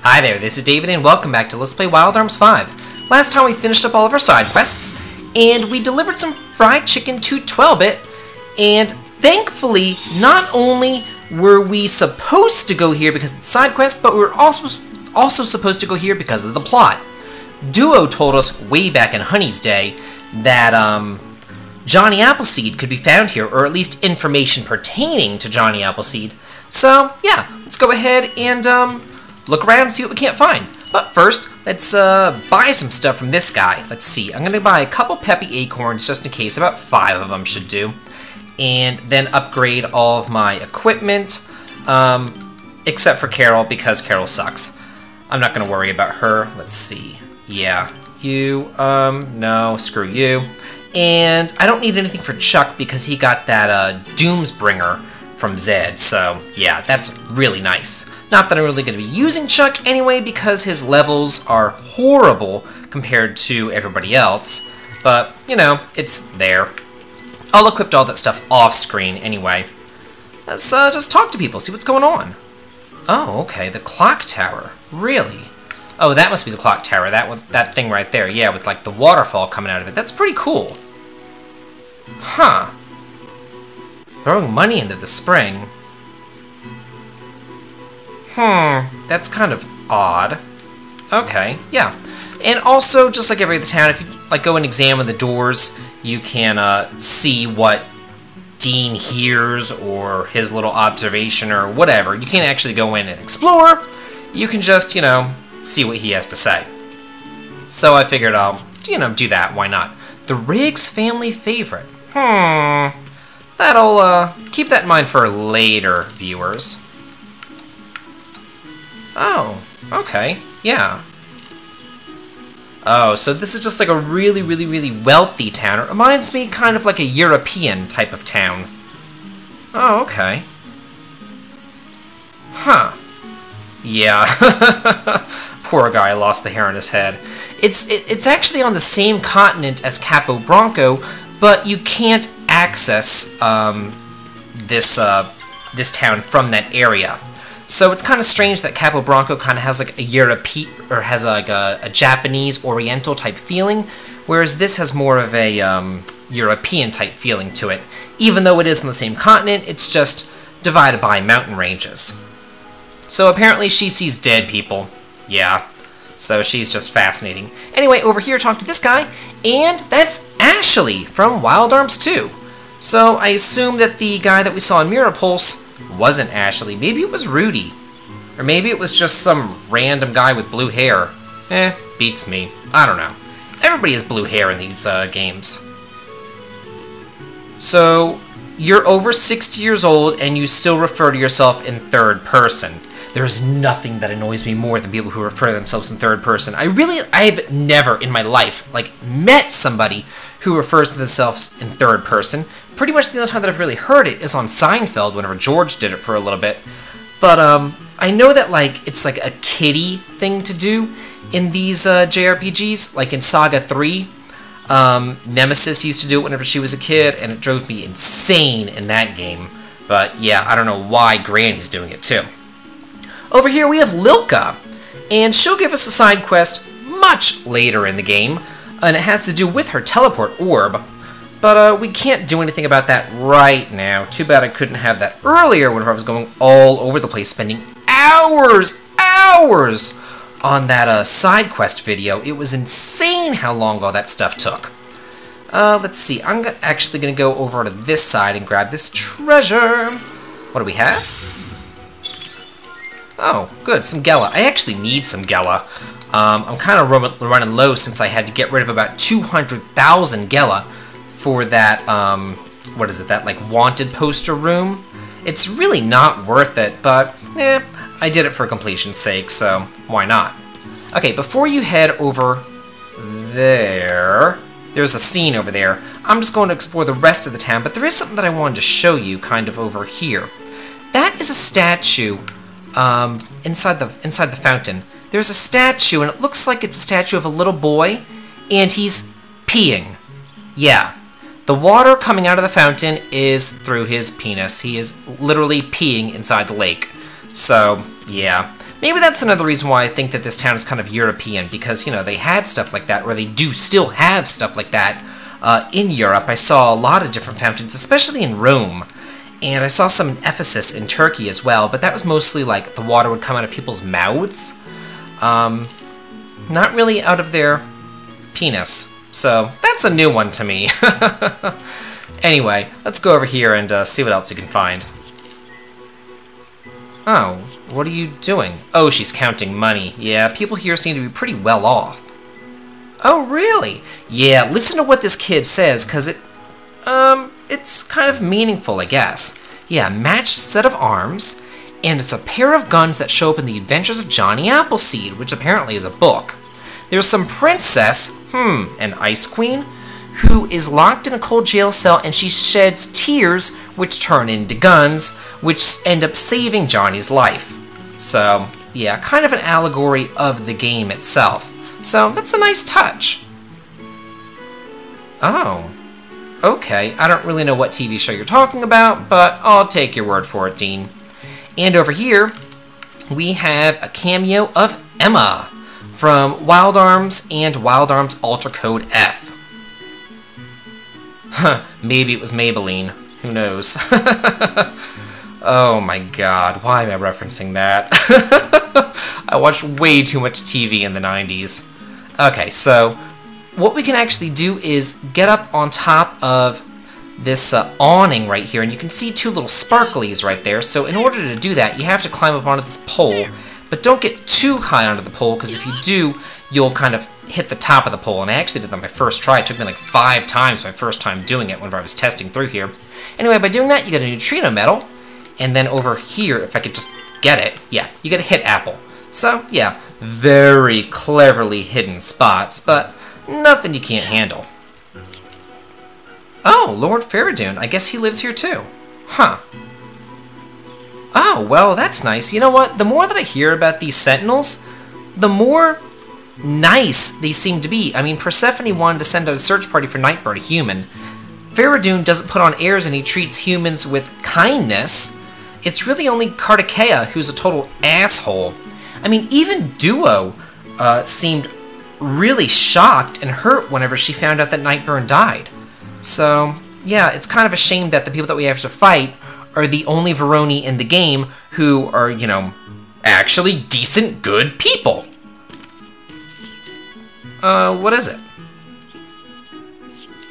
Hi there, this is David and welcome back to Let's Play Wild Arms 5. Last time we finished up all of our side quests, and we delivered some fried chicken to 12-Bit, and thankfully, not only were we supposed to go here because of the side quest, but we were also supposed to go here because of the plot. Duo told us way back in Honey's day that Johnny Appleseed could be found here, or at least information pertaining to Johnny Appleseed. So, yeah, let's go ahead and look around and see what we can't find. But first, let's buy some stuff from this guy. Let's see, I'm going to buy a couple Peppy Acorns just in case. About 5 of them should do. And then upgrade all of my equipment, except for Carol, because Carol sucks. I'm not going to worry about her. Let's see. Yeah, you, no, screw you. And I don't need anything for Chuck because he got that Doomsbringer from Zed, so yeah, that's really nice. Not that I'm really going to be using Chuck anyway because his levels are horrible compared to everybody else, but, you know, it's there. I'll equip all that stuff off screen anyway. Let's just talk to people, see what's going on. Oh, okay, the clock tower. Really? Oh, that must be the clock tower, that thing right there, yeah, with like the waterfall coming out of it. That's pretty cool. Huh. Throwing money into the spring. That's kind of odd. Okay, yeah. And also, just like every other town, if you like go and examine the doors, you can see what Dean hears or his little observation or whatever. You can't actually go in and explore. You can just, you know, see what he has to say. So I figured I'll, you know, do that. Why not? The Riggs family favorite. That'll, keep that in mind for later viewers. Oh, okay, yeah. Oh, so this is just like a really, really, really wealthy town. It reminds me kind of like a European type of town. Oh, okay. Huh. Yeah. Poor guy lost the hair on his head. It's actually on the same continent as Capo Bronco, but you can't access this town from that area. So it's kind of strange that Capo Bronco kind of has like a European, or has like a Japanese Oriental type feeling, whereas this has more of a European type feeling to it. Even though it is on the same continent, it's just divided by mountain ranges. So apparently she sees dead people. Yeah. So she's just fascinating. Anyway, over here, talk to this guy, and that's Ashley from Wild Arms 2. So I assume that the guy that we saw in Mirror Pulse wasn't Ashley. Maybe it was Rudy. Or maybe it was just some random guy with blue hair. Beats me. I don't know. Everybody has blue hair in these games. So, you're over 60 years old and you still refer to yourself in third person. There's nothing that annoys me more than people who refer to themselves in third person. I've never in my life, like, met somebody who refers to themselves in third person. Pretty much the only time that I've really heard it is on Seinfeld, whenever George did it for a little bit. But, I know that, like, it's like a kiddie thing to do in these JRPGs, like in Saga 3. Nemesis used to do it whenever she was a kid, and it drove me insane in that game. But, yeah, I don't know why Granny's doing it, too. Over here we have Lilka, and she'll give us a side quest much later in the game, and it has to do with her teleport orb. But we can't do anything about that right now. Too bad I couldn't have that earlier whenever I was going all over the place, spending hours on that side quest video. It was insane how long all that stuff took. Let's see, I'm actually going to go over to this side and grab this treasure. What do we have? Oh, good, some Gela. I actually need some Gela. I'm kind of running low since I had to get rid of about 200,000 Gela for that, what is it, that, like, wanted poster room. It's really not worth it, but, I did it for completion's sake, so why not? Okay, before you head over there, there's a scene over there. I'm just going to explore the rest of the town, but there is something that I wanted to show you kind of over here. That is a statue inside the fountain. There's a statue, and it looks like it's a statue of a little boy, and he's peeing. Yeah. The water coming out of the fountain is through his penis. He is literally peeing inside the lake. So, yeah. maybe that's another reason why I think that this town is kind of European, because, you know, they had stuff like that, or they do still have stuff like that in Europe. I saw a lot of different fountains, especially in Rome, and I saw some in Ephesus in Turkey as well, but that was mostly like the water would come out of people's mouths, not really out of their penis. So that's a new one to me. Anyway, let's go over here and see what else we can find. Oh, what are you doing? Oh, she's counting money. Yeah, people here seem to be pretty well off. Oh, really? Yeah, listen to what this kid says, because it's kind of meaningful, I guess. Yeah, matched set of arms, and it's a pair of guns that show up in The Adventures of Johnny Appleseed, which apparently is a book. There's some princess, an ice queen, who is locked in a cold jail cell, and she sheds tears, which turn into guns, which end up saving Johnny's life. So, yeah, kind of an allegory of the game itself. So, that's a nice touch. Oh, okay. I don't really know what TV show you're talking about, but I'll take your word for it, Dean. And over here, we have a cameo of Emma from Wild Arms and Wild Arms Alter Code F. Huh, maybe it was Maybelline. Who knows? Oh my god, why am I referencing that? I watched way too much TV in the 90s. Okay, so what we can actually do is get up on top of this awning right here, and you can see two little sparklies right there. So in order to do that, you have to climb up onto this pole, but don't get too high onto the pole, because if you do, you'll kind of hit the top of the pole. And I actually did that on my first try. It took me like 5 times my first time doing it whenever I was testing through here. Anyway, by doing that, you get a neutrino medal, and then over here, if I could just get it, yeah, you get a hit apple. So, yeah, very cleverly hidden spots, but nothing you can't handle. Oh, Lord Faradun, I guess he lives here too. Huh. Oh, well, that's nice. You know what? The more that I hear about these Sentinels, the more nice they seem to be. I mean, Persephone wanted to send out a search party for Nightbird, a human. Faradun doesn't put on airs, and he treats humans with kindness. It's really only Kartikeya who's a total asshole. I mean, even Duo seemed really shocked and hurt whenever she found out that Nightburn died. So, yeah, it's kind of a shame that the people that we have to fight are the only Veroni in the game who are, you know, actually decent, good people. What is it?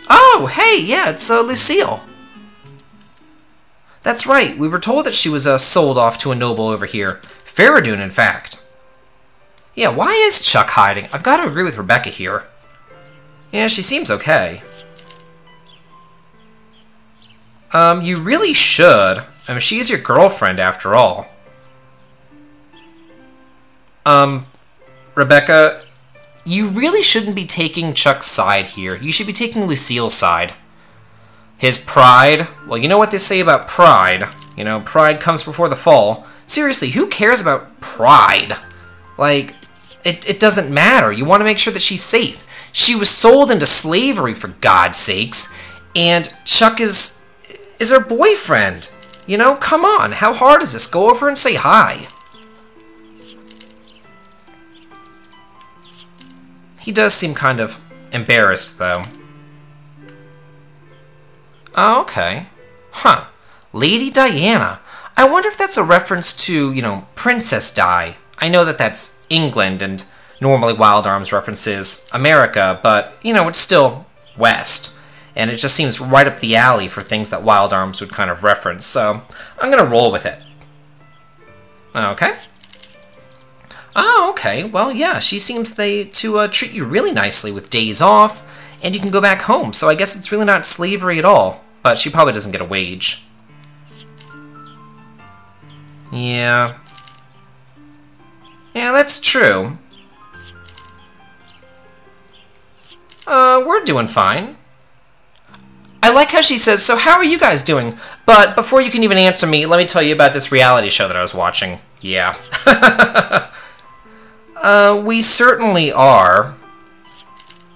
Oh, hey, yeah, it's Lucille. That's right, we were told that she was sold off to a noble over here. Faradun, in fact. Yeah, why is Chuck hiding? I've got to agree with Rebecca here. Yeah, she seems okay. You really should. I mean, she's your girlfriend after all. Rebecca, you really shouldn't be taking Chuck's side here. You should be taking Lucille's side. His pride? Well, you know what they say about pride. You know, pride comes before the fall. Seriously, who cares about pride? Like, it doesn't matter. You want to make sure that she's safe. She was sold into slavery, for God's sakes. And Chuck is her boyfriend. You know, come on. How hard is this? Go over and say hi. He does seem kind of embarrassed, though. Oh, okay. Huh. Lady Diana. I wonder if that's a reference to, you know, Princess Di. I know that that's England, and normally Wild Arms references America, but, you know, it's still West. And it just seems right up the alley for things that Wild Arms would kind of reference, so I'm gonna roll with it. Okay. Oh, okay. Well, yeah, she seems to treat you really nicely with days off, and you can go back home, so I guess it's really not slavery at all. But she probably doesn't get a wage. Yeah. Yeah, that's true. We're doing fine. I like how she says, so how are you guys doing? But before you can even answer me, let me tell you about this reality show that I was watching. Yeah. We certainly are.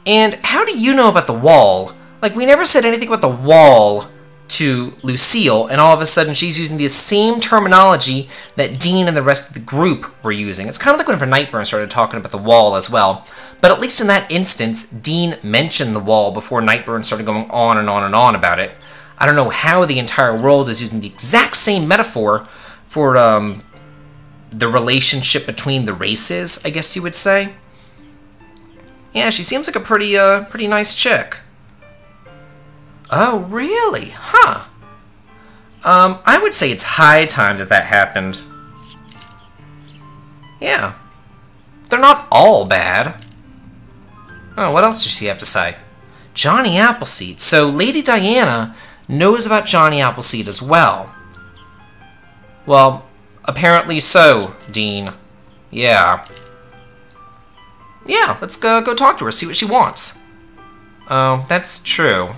And how do you know about the wall? Like, we never said anything about the wall to Lucille, and all of a sudden she's using the same terminology that Dean and the rest of the group were using. It's kind of like whenever Nightburn started talking about the wall as well. But at least in that instance, Dean mentioned the wall before Nightburn started going on and on and on about it. I don't know how the entire world is using the exact same metaphor for the relationship between the races, I guess you would say. Yeah, she seems like a pretty nice chick. Oh, really? Huh. I would say it's high time that happened. Yeah. They're not all bad. Oh, what else does she have to say? Johnny Appleseed. So Lady Diana knows about Johnny Appleseed as well. Well, apparently so, Dean. Yeah. Yeah, let's go talk to her, see what she wants. Oh, that's true.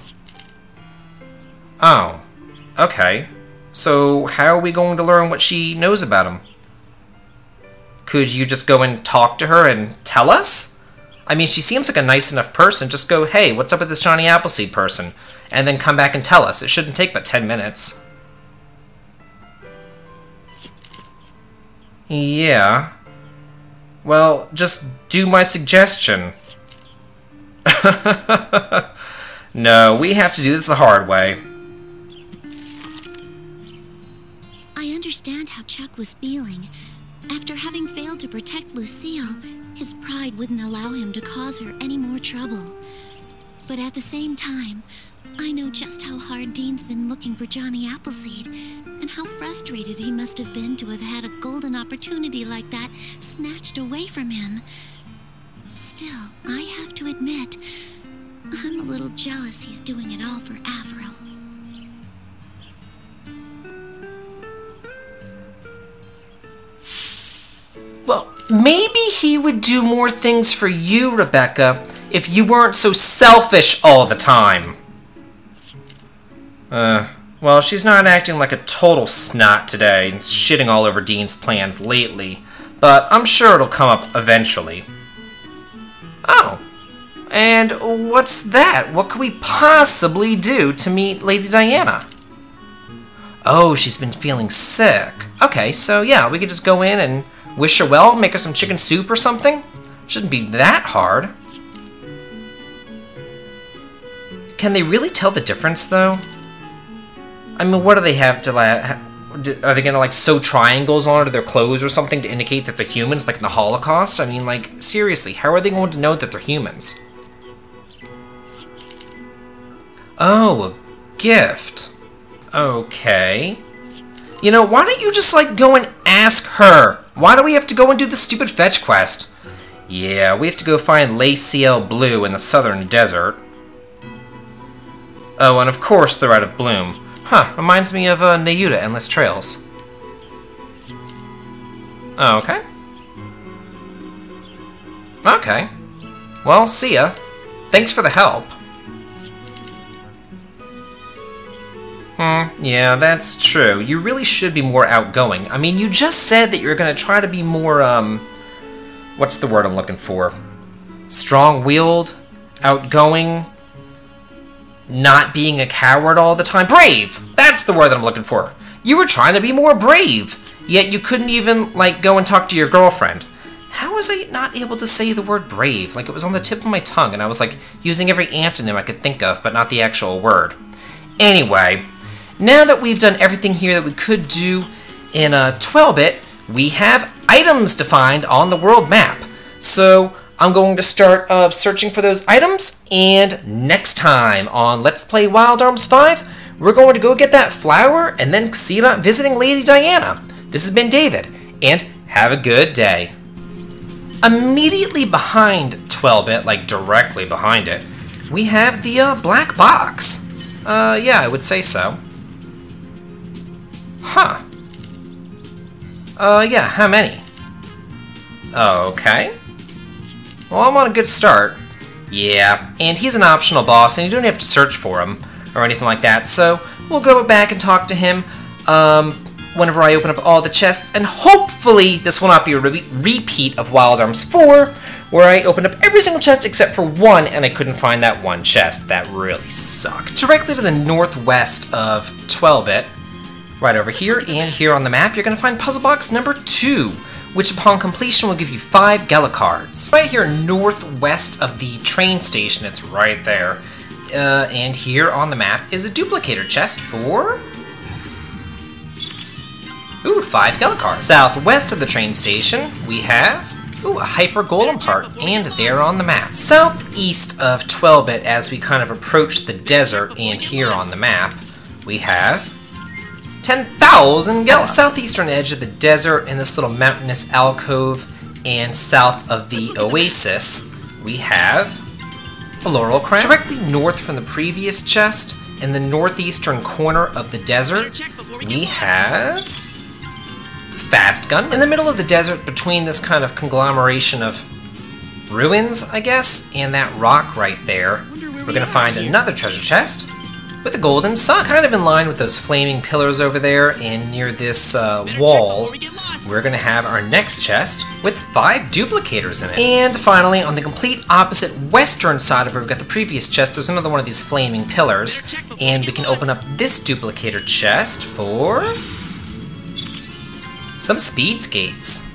Oh, okay. So how are we going to learn what she knows about him? Could you just go and talk to her and tell us? I mean, she seems like a nice enough person. Just go, hey, what's up with this Johnny Appleseed person? And then come back and tell us. It shouldn't take but 10 minutes. Yeah. Well, just do my suggestion. No, we have to do this the hard way. I understand how Chuck was feeling. After having failed to protect Lucille, his pride wouldn't allow him to cause her any more trouble. But at the same time, I know just how hard Dean's been looking for Johnny Appleseed, and how frustrated he must have been to have had a golden opportunity like that snatched away from him. Still, I have to admit, I'm a little jealous he's doing it all for Avril. Well, maybe he would do more things for you, Rebecca, if you weren't so selfish all the time. Well, she's not acting like a total snot today and shitting all over Dean's plans lately, but I'm sure it'll come up eventually. Oh, and what's that? What could we possibly do to meet Lady Diana? Oh, she's been feeling sick. Okay, so yeah, we could just go in and wish her well, make her some chicken soup or something. Shouldn't be that hard. Can they really tell the difference, though? I mean, what do they have to, are they gonna, like, sew triangles onto their clothes or something to indicate that they're humans, like in the Holocaust? I mean, like, seriously, how are they going to know that they're humans? Oh, a gift. Okay. You know, why don't you just, like, go and ask her? Why do we have to go and do the stupid fetch quest? Yeah, we have to go find Laciel Blue in the southern desert. Oh, and of course they're out of bloom. Huh, reminds me of Nayuta Endless Trails. Oh, okay. Okay. Well, see ya. Thanks for the help. Yeah, that's true. You really should be more outgoing. I mean, you just said that you're gonna try to be more, what's the word I'm looking for? Strong-willed? Outgoing? Not being a coward all the time? Brave! That's the word that I'm looking for. You were trying to be more brave, yet you couldn't even, like, go and talk to your girlfriend. How was I not able to say the word brave? Like, it was on the tip of my tongue, and I was, like, using every antonym I could think of, but not the actual word. Anyway, now that we've done everything here that we could do in 12-bit, we have items to find on the world map. So I'm going to start searching for those items, and next time on Let's Play Wild Arms 5, we're going to go get that flower and then see about visiting Lady Diana. This has been David, and have a good day. Immediately behind 12-bit, like directly behind it, we have the black box. Yeah, I would say so. Huh. Yeah, how many? Okay. Well, I'm on a good start. Yeah, and he's an optional boss, and you don't have to search for him or anything like that, so we'll go back and talk to him whenever I open up all the chests, and hopefully this will not be a repeat of Wild Arms 4, where I opened up every single chest except for one, and I couldn't find that one chest. That really sucked. Directly to the northwest of 12-bit, right over here and here on the map, you're going to find puzzle box number 2, which upon completion will give you 5 Gala cards. Right here northwest of the train station, it's right there. And here on the map is a duplicator chest for... 5 Gala cards. Southwest of the train station, we have... a Hyper Golem part, and there on the map. Southeast of 12-bit, as we kind of approach the desert, and here on the map, we have 10,000 Gala. At the southeastern edge of the desert, in this little mountainous alcove, and south of the oasis, we have a Laurel Crown. Directly north from the previous chest, in the northeastern corner of the desert, we have Fast Gun. In the middle of the desert, between this kind of conglomeration of ruins, I guess, and that rock right there, we're going to find another treasure chest with a golden sun. Kind of in line with those flaming pillars over there, and near this wall, we're going to have our next chest with 5 duplicators in it. And finally, on the complete opposite western side of where we've got the previous chest, there's another one of these flaming pillars, and we can open up this duplicator chest for some speed skates.